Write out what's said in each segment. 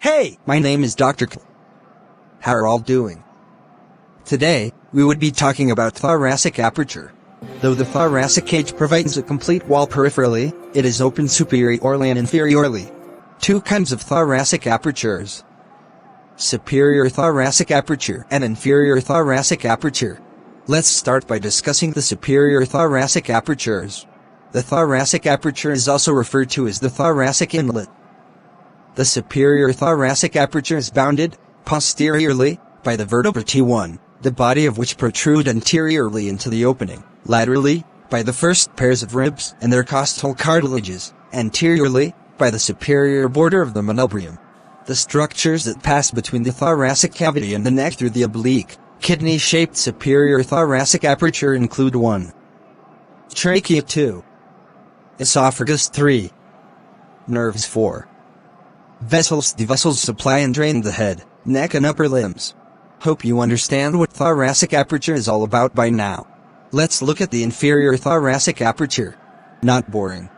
Hey, my name is Dr. K. How are all doing? Today, we would be talking about thoracic aperture. Though the thoracic cage provides a complete wall peripherally, it is open superiorly and inferiorly. Two kinds of thoracic apertures: superior thoracic aperture and inferior thoracic aperture. Let's start by discussing the superior thoracic apertures. The thoracic aperture is also referred to as the thoracic inlet. The superior thoracic aperture is bounded, posteriorly, by the vertebra T1, the body of which protrude anteriorly into the opening, laterally, by the first pairs of ribs and their costal cartilages, anteriorly, by the superior border of the manubrium. The structures that pass between the thoracic cavity and the neck through the oblique, kidney-shaped superior thoracic aperture include 1. Trachea 2. Esophagus 3. Nerves 4. Vessels. The vessels supply and drain the head, neck and upper limbs. Hope you understand what thoracic aperture is all about by now. Let's look at the inferior thoracic aperture. Not boring.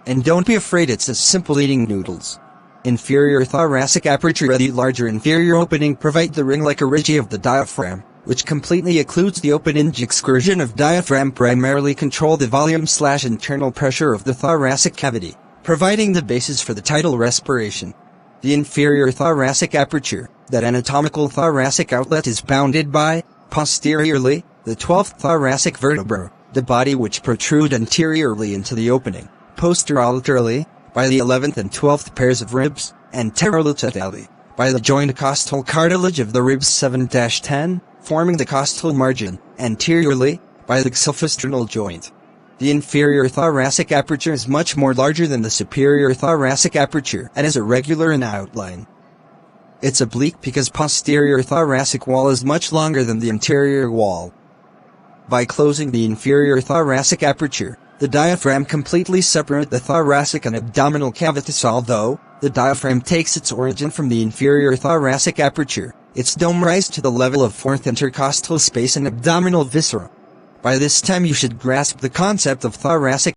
And don't be afraid, it's as simple eating noodles. Inferior thoracic aperture. The larger inferior opening provides the ring-like origin of the diaphragm, which completely occludes the open-hinge excursion of diaphragm, primarily control the volume/internal pressure of the thoracic cavity, providing the basis for the tidal respiration. The inferior thoracic aperture, that anatomical thoracic outlet, is bounded by, posteriorly, the 12th thoracic vertebra, the body which protrude anteriorly into the opening, posterolaterally, by the 11th and 12th pairs of ribs, anterolaterally, by the joint costal cartilage of the ribs 7-10, forming the costal margin, anteriorly, by the xylfosternal joint. The inferior thoracic aperture is much more larger than the superior thoracic aperture and is irregular in outline. It's oblique because posterior thoracic wall is much longer than the anterior wall. By closing the inferior thoracic aperture, the diaphragm completely separates the thoracic and abdominal cavities. Although the diaphragm takes its origin from the inferior thoracic aperture, its dome rises to the level of 4th intercostal space and abdominal viscera. By this time you should grasp the concept of thoracic